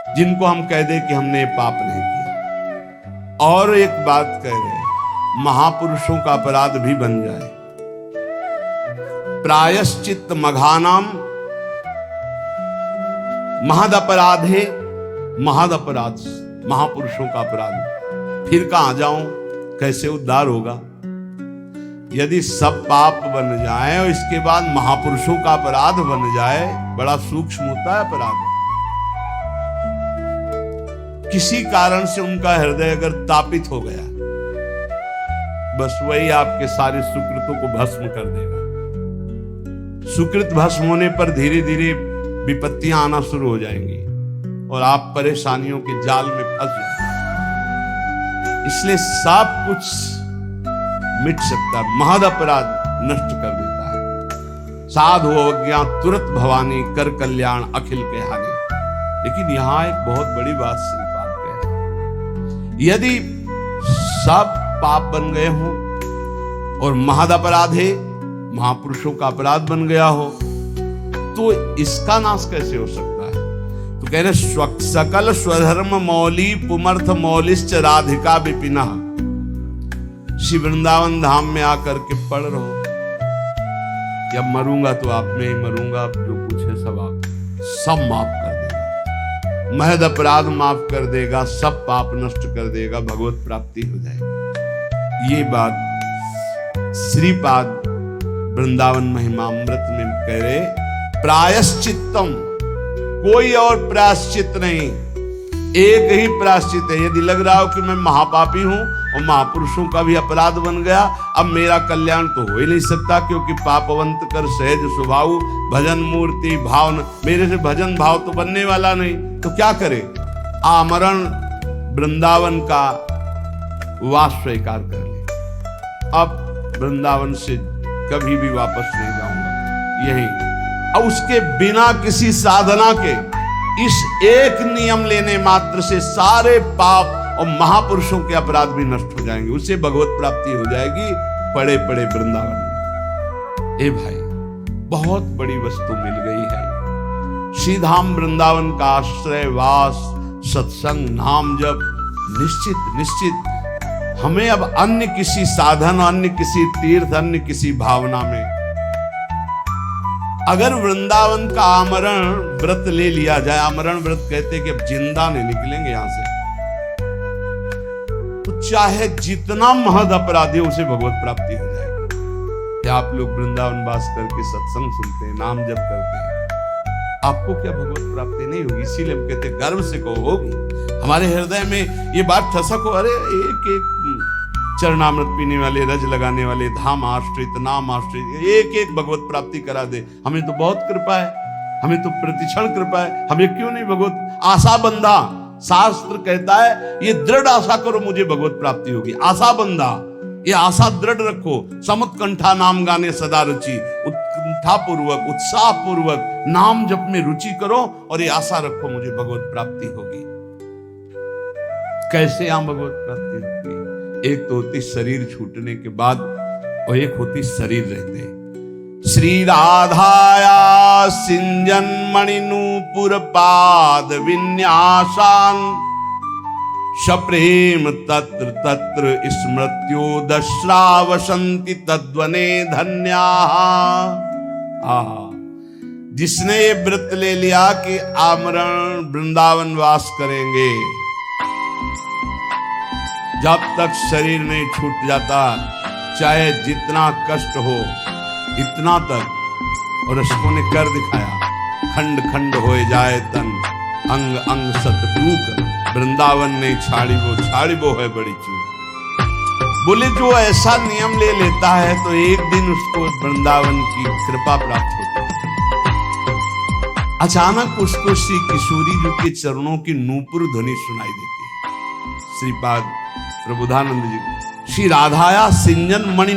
जिनको हम कह दे कि हमने पाप नहीं किया। और एक बात कह रहे, महापुरुषों का अपराध भी बन जाए। प्रायश्चित मघानाम महद अपराध है, महद अपराध, महापुरुषों का अपराध। फिर कहां जाऊं, कैसे उद्धार होगा? यदि सब पाप बन जाए और इसके बाद महापुरुषों का अपराध बन जाए, बड़ा सूक्ष्म होता है अपराध। किसी कारण से उनका हृदय अगर तापित हो गया, बस वही आपके सारे सुकृतों को भस्म कर देगा। सुकृत भस्म होने पर धीरे धीरे विपत्तियां आना शुरू हो जाएंगी और आप परेशानियों के जाल में फंस जाएंगे। इसलिए सब कुछ मिट सकता है, महद अपराध नष्ट कर देता है। साधु अवज्ञा तुरंत भवानी, कर कल्याण अखिल के हानि। लेकिन यहां एक बहुत बड़ी बात श्रीपाद कह रहे, यदि सब पाप बन गए हो और महद अपराध है, महापुरुषों का अपराध बन गया हो, तो इसका नाश कैसे हो सकता है? तो कह रहे सकल स्वधर्म मौली पुमर्थ मौलिश्च राधिका विपिना। श्री वृंदावन धाम में आकर के पढ़ रहो, जब मरूंगा तो आप में ही मरूंगा, जो कुछ है सब आप, सब माफ कर देगा, महद अपराध माफ कर देगा, सब पाप नष्ट कर देगा, भगवत प्राप्ति हो जाएगी। ये बात श्रीपाद वृंदावन महिमामृत में कह रहे, प्रायश्चित्तम, कोई और प्रायश्चित नहीं, एक ही प्रायश्चित है। यदि लग रहा हो कि मैं महापापी हूं और महापुरुषों का भी अपराध बन गया, अब मेरा कल्याण तो हो ही नहीं सकता, क्योंकि पापवंत कर सहज स्वभाव, भजन मूर्ति भाव, मेरे से भजन भाव तो बनने वाला नहीं, तो क्या करे? आमरण वृंदावन का वास स्वीकार कर ले, अब वृंदावन से कभी भी वापस नहीं जाऊंगा, यही। और उसके बिना किसी साधना के इस एक नियम लेने मात्र से सारे पाप और महापुरुषों के अपराध भी नष्ट हो जाएंगे, उससे भगवत प्राप्ति हो जाएगी पड़े पड़े वृंदावन में। ए भाई, बहुत बड़ी वस्तु मिल गई है। श्रीधाम वृंदावन का आश्रय, वास, सत्संग, नाम जप, निश्चित निश्चित हमें अब अन्य किसी साधन, अन्य किसी तीर्थ, अन्य किसी भावना में, अगर वृंदावन का आमरण व्रत ले लिया जाए, आमरण व्रत कहते कि अब जिंदा नहीं निकलेंगे यहां से, तो चाहे जितना महद अपराधी हो उसे भगवत प्राप्ति हो जाएगी। आप लोग वृंदावन वास करके सत्संग सुनते हैं, नाम जप करते हैं, आपको क्या भगवत प्राप्ति नहीं होगी? इसीलिए हम कहते गर्व से कहो होगी। हमारे हृदय में ये बात ठसक हो, अरे एक एक चरणामृत पीने वाले, रज लगाने वाले, धाम आश्रित, नाम आश्रित, एक एक भगवत प्राप्ति करा दे। हमें तो बहुत कृपा है, हमें तो प्रतिक्षण कृपा है, हमें क्यों नहीं भगवत आशा बंधा। शास्त्र कहता है ये दृढ़ आशा करो मुझे भगवत प्राप्ति होगी। आशा बंधा, ये आशा दृढ़ रखो। समुत्कंठा नाम गाने सदा रुचि, उत्कंठा पूर्वक, उत्साह पूर्वक नाम जप में रुचि करो और ये आशा रखो मुझे भगवत प्राप्ति होगी। कैसे यहां भगवत प्राप्ति होगी? एक तो होती शरीर छूटने के बाद और एक होती शरीर रहते। श्री राधाया सिंजन मणिनूपुर पाद विन्यासान, सप्रेम तत्र तत्र स्मृत्यो दश्रावसंति तद्वने धन्या। जिसने ये व्रत ले लिया कि आमरण वृंदावन वास करेंगे, जब तक शरीर नहीं छूट जाता, चाहे जितना कष्ट हो इतना तक, और अशकों ने कर दिखाया, खंड खंड हो जाए तन, अंग अंग सतटूक, वृंदावन ने छाड़ी वो है बड़ी चूक। बोले जो ऐसा नियम ले लेता है तो एक दिन उसको वृंदावन की कृपा प्राप्त होती है। अचानक उसको श्री किशोरी जी के चरणों की नूपुर ध्वनि सुनाई देती है। श्रीपाद प्रबोधानंद जी, श्री राधाया सिंजन मणि